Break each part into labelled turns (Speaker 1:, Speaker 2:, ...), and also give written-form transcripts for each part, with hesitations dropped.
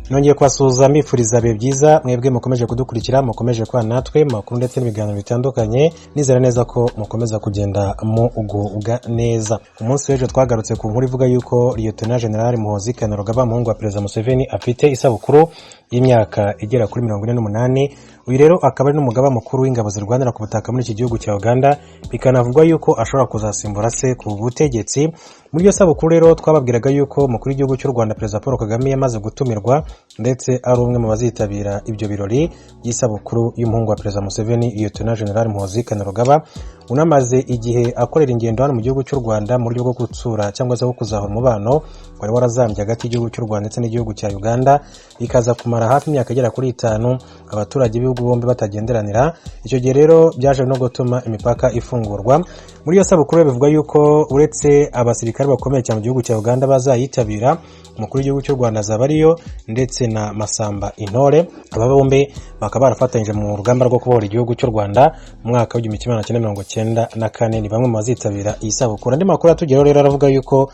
Speaker 1: Nongeye kwasuza mbifuriza bihe byiza mwebwe mukomeje kudukurikira, mukomeje kwa natwe makuru ndetse n'ibiganiro bitandukanye. Nizera neza ko mukomeza kugenda mu ugubwa neza. Umunsi w'ejo twagarutse ku nkuru ivuga yuko Lieutenant General Muhoozi Kainerugaba, umuhungu wa Perezida Museveni, afite isabukuru y'imyaka igera kuri 48. Uyu rero akaba ari n'umugaba mukuru w'ingabo zirwanira ku butaka muri iki gihugu cya Uganda, bikanavugwa yuko ashobora kuzasimbura se ku butegetsi. Muri iyo sabukuru rero twababwiraga yuko umukuru w'igihugu cy'u Rwanda Perezida Paul Kagame yamaze gutumirwa ndetse ari umwe mu bazitabira ibyo birori by'isabukuru y'umuhungu wa Perezida Museveni, Lieutenant General Muhoozi Kainerugaba, unamaze igihe akorera ingendo hano mu gihugu cy'u Rwanda mu buryo bwo gutsura cyangwa se kuzahura umubano wari warazambye hagati y'igihugu cy'u Rwanda ndetse n'igihugu cya Uganda, bikaza kumara hafi imyaka igera kuri 5 abaturage b'ibihugu bombi batagenderanira. Icyo gihe rero byaje no gutuma imipaka ifungurwa. Muri iyo sabukuru bivuga yuko uretse abasirikare bakomeye cyane mu gihugu cya Uganda bazayitabira, umukuru w'igihugu cy'u Rwanda azaba ariyo ndetse na Masamba Intore. Aba bombi bakaba barafatanyije mu rugamba rwo kubohora igihugu cy'u Rwanda mu mwaka wa 1994. Ni bamwe mu bazitabira iyi sabukuru. Andi makuru atugeraho rero aravuga yuko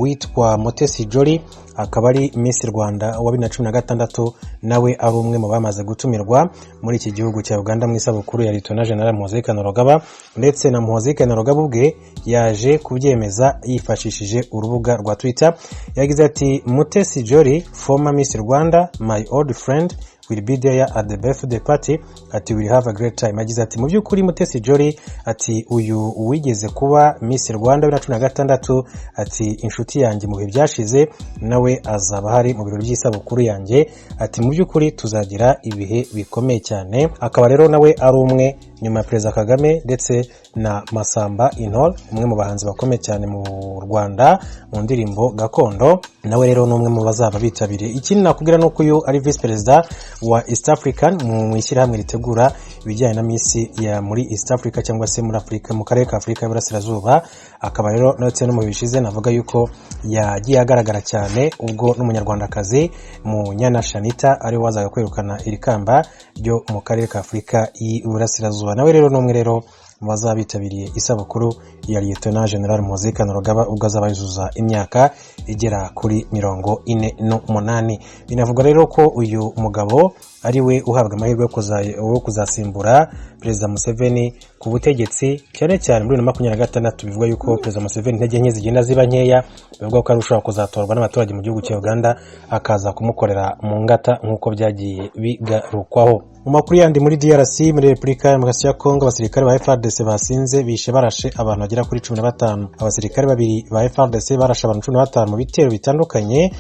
Speaker 1: witwa Mutesi Jolly akaba ari Miss Rwanda wa 2016 nawe ari umwe mu bamaze gutumirwa muri iki gihugu cya Uganda mu isabukuru ya Lieutenant General Muhoozi Kainerugaba, ndetse na Muhoozi Kainerugaba ubwe yaje kubyemeza yifashishije urubuga rwa Twitter. Yagize ati, Mutesi Jolly, former Miss Rwanda, my old friend, will be there at the birthday party, ati we will have a great time. Agize ati, mu by'ukuri Mutesi Jolly ati uyu uwigeze kuba Miss Rwanda 2016 ati inshuti yanjye mu bihe byashize, nawe azaba hari mu birori by'isabukuru yanjye, ati mu by'ukuri tuzagira ibihe bikomeye cyane. Akaba rero nawe ari umwe nyuma ya Perezida Kagame ndetse na Masamba Intore, umwe mu bahanzi bakomeye cyane mu Rwanda mu ndirimbo gakondo, nawe rero n'umwe mu bazaba bitabiriye. Ikindi nakubwira nuko uyu ari Vice President wa East African mu ishyirahamwe ritegura ibijyanye na Miss ya muri East Africa cyangwa se muri Afrika, mu karere ka Afrika y'Iburasirazuba. Akaba rero ndetse no mu bishize navuga yuko yagiye agaragara cyane ubwo n'umunyarwandakazi mu Nyana Shanita ari wazaga kwirukana iri kamba ryo mu karere ka Afrika y'Iburasirazuba. Nawe rero n'umwe rero bazabitabiriye isabukuru ya Lieutenant General Muhoozi Kainerugaba ubwo azaba yuzuza imyaka igera kuri 48. Binavugwa rero ko uyu mugabo ari we uhabwa amahirwe yo kuzasimbura Perezida Museveni ku butegetsi, cyane cyane muri 2026. Bivuga yuko Perezida Museveni intege nke zigenda ziba nkeya, bivuga ko ari ushobora kuzatorwa n'abaturage mu gihugu cya Uganda akaza kumukorera mu ngata nk'uko byagiye bigarukwaho. Mu makuru yandi muri DRC, muri Repubulika ya Demokarasi ya Kongo, abasirikare ba FARDC basinze bishe barashe abantu bagera kuri 15. Abasirikare babiri ba FARDC barashe abantu 15 mu bitero bitandukanye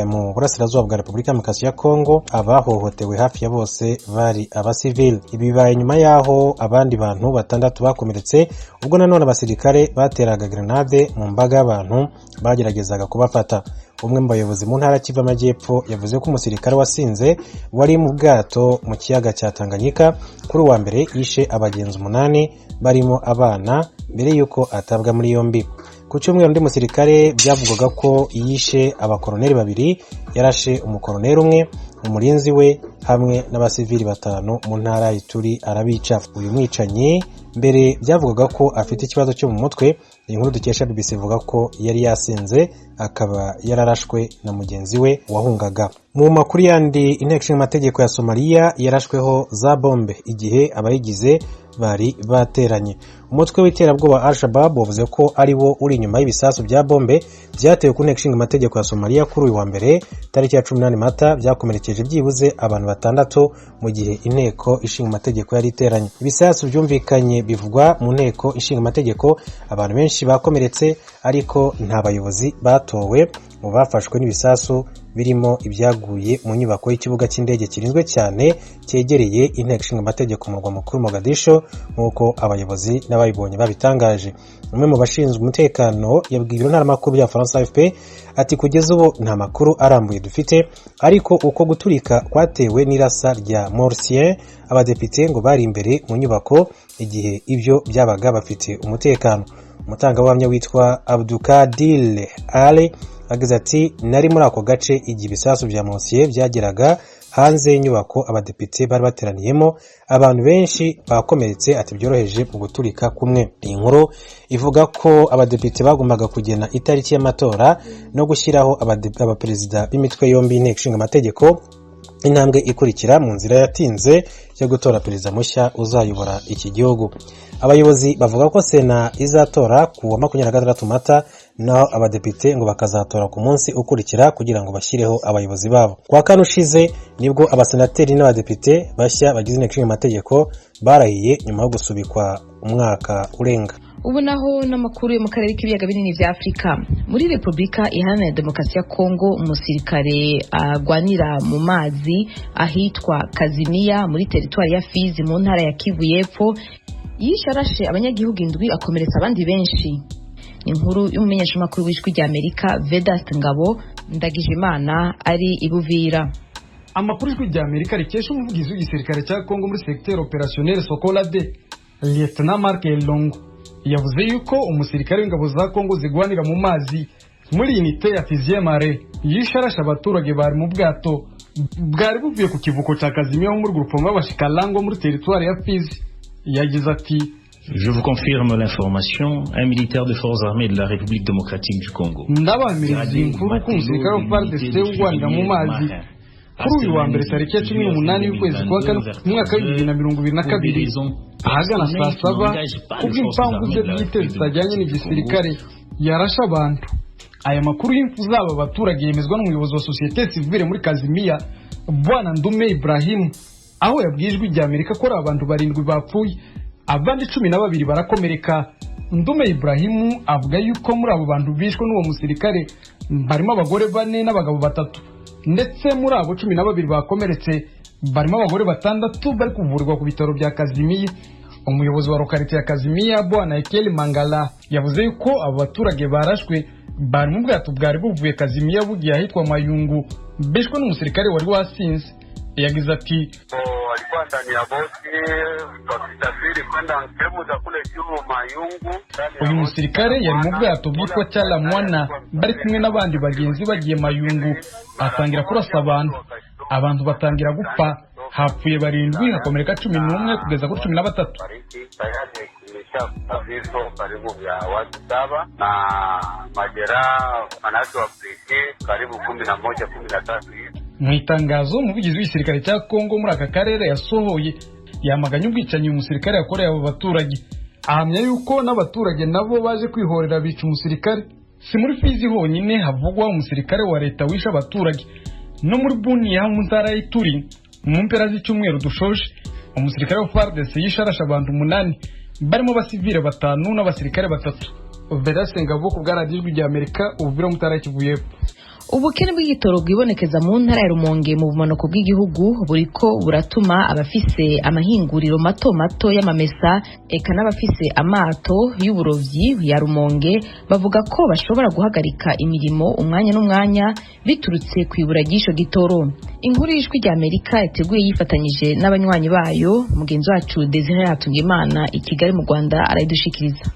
Speaker 1: mu burasirazuba bwa Repubulika ya Demokarasi ya Kongo. Abahohotewe hafi ya bose bari abasivili. Ibi bibaye nyuma yaho abandi bantu 6 bakomeretse ubwo nanone abasirikare bateraga grenade mu mbaga y'abantu bageragezaga kubafata. Umwe mu bayobozi mu ntara Kivu Amajyepfo yavuze ko umusirikare wasinze wari mu bwato mu kiyaga cya Tanganyika kuri wa mbere yishe abagenzi 8 barimo abana mbere yuko atabwa muri yombi. Ku cyumweru undi musirikare byavugwaga ko yishe abakoroneri 2, yarashe umukoroneri umwe, umurinzi we hamwe n'abasivili 5 mu ntara Ituri arabica. Uyu mwicanyi mbere byavugwaga ko afite ikibazo cyo mu mutwe. Inkuru dukesha BBC ivuga ko yari yasinze akaba yararashwe na mugenzi we wahungaga. Mu makuru yandi, inteko ishinga amategeko ya Somalia yarashweho za bombe igihe abayigize bari bateranye. Umutwe w'iterabwoba Al-Shabaab wavuze ko ari wo uri inyuma y'ibisasu bya bombe byatewe ku nteko ishinga amategeko ya Somalia kuri uyu wa mbere tariki ya 18 Mata, byakomerekeje byibuze abantu 6 mu gihe inteko ishinga amategeko yari iteranye. Ibisasu byumvikanye bivugwa mu nteko ishinga amategeko, abantu benshi bakomeretse ariko nta bayobozi batowe mu bafashwe n'ibisasu, birimo ibyaguye mu nyubako y'ikibuga cy'indege kirinzwe cyane cyegereye inteko ishinga amategeko mu murwa mukuru Mogadisho, nk'uko abayobozi n'abayibonye babitangaje. Umwe mu bashinzwe umutekano yabwiye ibiro ntaramakuru bya France AFP ati kugeza ubu nta makuru arambuye dufite, ariko uko guturika kwatewe n'irasa rya mortier, abadepite ngo bari imbere mu nyubako igihe ibyo byabaga bafite umutekano. Umutangabuhamya witwa Abdulkadir Ali agize ati nari muri ako gace igihe ibisasu bya mortier byageraga hanze y'inyubako abadepite bari bateraniyemo abantu benshi bakomeretse ati byoroheje mu guturika kumwe. Iyi nkuru ivuga ko abadepite bagombaga kugena itariki y'amatora no gushyiraho abaperezida b'imitwe yombi y'inteko ishinga amategeko, intambwe ikurikira mu nzira yatinze yo gutora perezida mushya uzayobora iki gihugu. Abayobozi bavuga ko sena izatora ku wa 26 Mata, naho abadepite ngo bakazatora ku munsi ukurikira kugira ngo bashyireho abayobozi babo. Kwa kane ushize nibwo abasenateri n'abadepite bashya bagize inteko ishinga amategeko barahiye nyuma yo gusubikwa umwaka urenga.
Speaker 2: Ubu naho n'amakuru yo mu karere k'ibiyaga binini vya Afrika. Muri Republika Iharanira Demokarasi ya Kongo, umusirikare agwanira mu mazi ahitwa Kazimiya muri teritwari ya Fizi mu ntara ya Kivu y'Epfo yisharashe abanyagihugu indwi akomeretsa abandi benshi. Inkuru y'umumenyeshamakuru w'ijwi rya Amerika Vedaste Ngabo Ndagijimana ari ibuvira.
Speaker 3: Amakuru y'ijwi rya Amerika rikesha umuvugizi w'igisirikare cya Kongo muri secteur opérationnel Sokola D, Lieutenant Mark Elongo, yavuze yuko umusirikare w'ingabo za Kongo zigwanira mu mazi muri unité ya Fizier Mare yisharasha abaturage bari mu bwato bwari buvuye ku kivuko cya Kazimiya muri groupement bashikalango muri territoire ya Fizi. Yagize ati:
Speaker 4: Je vous confirme l'information, un militaire de forces armées de la République démocratique du Congo.
Speaker 3: Ndabamiriza inkuru ko umusirikare wa FARDC ugwanira mu mazi kuri uyu wa mbere tariki ya 18 y'ukwezi kwa kane mu mwaka wa 2022 ahagana saa 7 kubw'impamvu ze bwite zitajyanye n'igisirikare yarasha abantu. Aya makuru y'imfu z'aba baturage yemezwa n'umuyobozi wa société civile muri Kazimiya, Bwana Ndume Ibrahim, aho yabwijwe ijya Amerika ko abantu 7 bapfuye abandi 12 barakomereka. Ndume Ibrahim avuga yuko muri abo bantu bishwe n'uwo musirikare barimo abagore 4 n'abagabo 3, ndetse muri abo 12 bakomeretse barimo abagore 6 bari kuvurirwa ku bitaro bya Kazimiya. Umuyobozi wa lokalite ya Kazimiya, Bwana Ekeli Mangala, yavuze yuko abo baturage barashwe bari mu bwato bwari buvuye Kazimiya bugiye ahitwa Mayungu bishwe n'umusirikare wari wasinze. Yagize ati:
Speaker 5: walikuwa ndani ya boti wakisafiri kwenda sehemu za kule juu Mayungu.
Speaker 3: Uyu musirikare yari mu bwato bwitwa Chala Mwana bari kumwe n'abandi bagenzi bagiye Mayungu, atangira kurasa abantu batangira gupfa, hapfuye 7 hakomereka 11 kugeza kuri 13.
Speaker 5: Vifo karibu vya watu 7 na majeraha wanawake wa Brigade karibu 11-13 hivi.
Speaker 3: Mu itangazo umuvugizi w'igisirikare cya Kongo muri aka karere yasohoye yamaganye ubwicanyi umusirikare yakoreye abo baturage, ahamya yuko n'abaturage nabo baje kwihorera bica umusirikare. Si muri Fizi honyine havugwa umusirikare wa leta wisha abaturage, no muri Bunia mu ntara y'Ituri mu mpera z'icyumweru dushoje umusirikare wa FARDC yisharasha abantu 8 barimo basivile 5 n'abasirikare 3. Vedaste Ngabo ku bw'Ijwi rya Amerika ubuvira mu ntara y'Kivu y'Epfo.
Speaker 2: Ubukene bw'igitoro bwibonekeza mu ntara ya Rumonge mu bumanuko bw'igihugu buriko buratuma abafise amahinguriro mato mato y'amamesa eka n'abafise amato y'uburovyi ya Rumonge bavuga ko bashobora guhagarika imirimo umwanya n'umwanya biturutse kwibura gisho gitoro. Inkuru y'Ijwi rya Amerika yateguye yifatanyije n'abanywanyi bayo, mugenzi wacu Desire Hatungimana i Kigali mu Rwanda arayidushikiriza.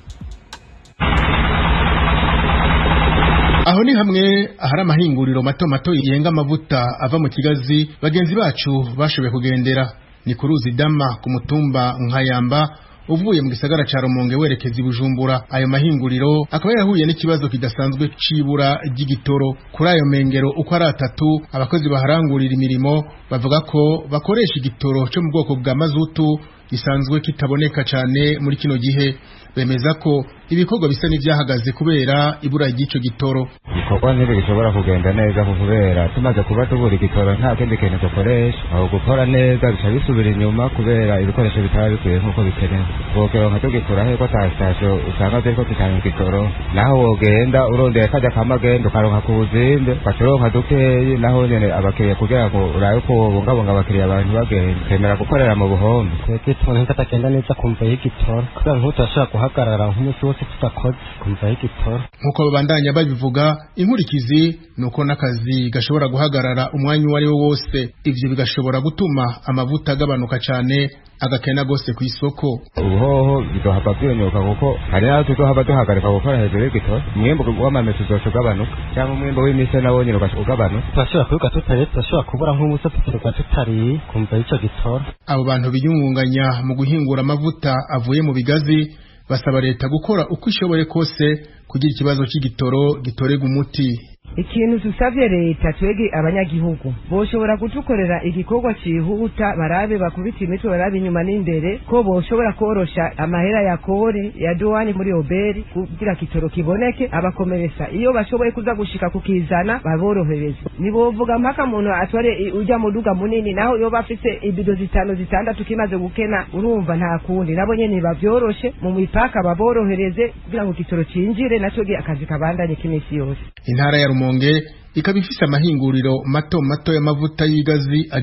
Speaker 6: Aho ni hamwe ahari amahinguriro mato mato yenga amavuta ava mu Kigazi bagenzi bacu bashoboye kugendera. Ni ku ruzi Dama ku mutumba Nkayamba uvuye mu gisagara ca Rumonge werekeza i Bujumbura. Ayo mahinguriro akaba yahuye n'ikibazo kidasanzwe cibura ry'igitoro. Kuri ayo mengero uko ari 3 abakozi baharangurira imirimo bavuga ko bakoresha igitoro cyo mu bwoko bwa mazutu gisanzwe kitaboneka cyane muri kino gihe. Bemeza ko ibikorwa bisa n'ivyahagaze kubera ibura ry'ico gitoro.
Speaker 7: Ibikorwa nk'ibi bishobora kugenda neza kubera tumaze kuba tubura igitoro nta kindi kintu dukoresha, aho gukora neza bica bisubira inyuma kubera ibikoresho bitaba bikwiye nk'uko bikenewe. Wogera nka tugikura heko ta station usanga ziriko zitanga igitoro, naho wogenda urondeye kajya kamagendo ukaronka ku buzimbe ukaronka dukeyi, naho nyene abakiriya kugira ngo urabe ko wobungabunga abakiriya abantu bagenda. Twemera gukorera mu buhombe, twebwe
Speaker 8: bituma nkatagenda neza kumva y'igitoro kubera nk'utashaka guhagarara nk'umunsi wose tudakoze kumva y'igitoro
Speaker 6: nk'uko babandanya babivuga inkurikizi nuko n'akazi gashobora guhagarara umwanya uwo ari wo wose ivyo bigashobora gutuma amavuta agabanuka cane agakena gose ku isoko
Speaker 7: ubuhoho bizohava byonyoka kuko hari naho tuzohava duhagarika gukora hejuru y'igitoro umwimbu w'amamesa uzogabanuka cyangwa umwimbu w'imise nawo nyine ugabanuka
Speaker 8: turashobora kubiga tutariye turashobora kubura nk'ubusa tukirirwa tutariye kumva y'ico gitoro
Speaker 6: abo bantu biyungunganya mu guhingura amavuta avuye mu bigazi basaba leta gukora uko ishoboye kose kugira ikibazo cy'igitoro gitorega umuti
Speaker 9: ikintu dusabye leta twege abanyagihugu boshobora kutukorera igikorwa cihuta barabe bakubita imitwe barabe inyuma n'imbere ko boshobora korosha amahera ya kore ya duwani muri oberi kugira kitoro kiboneke abakomeresa iyo bashoboye kuza gushika kukizana baborohereze nibovuga mpaka muntu atware ujya mu duga munini naho yo bafise ibido 5-6 kimaze gukena urumva nta kundi nabo nyene bavyoroshe mu mipaka baborohereze kugira ngo kitoro cinjire naco akazi kabandanye kimisi yose
Speaker 6: intara ya Rumonge ikaba ifise amahinguriro mato mato y'amavuta y'igazi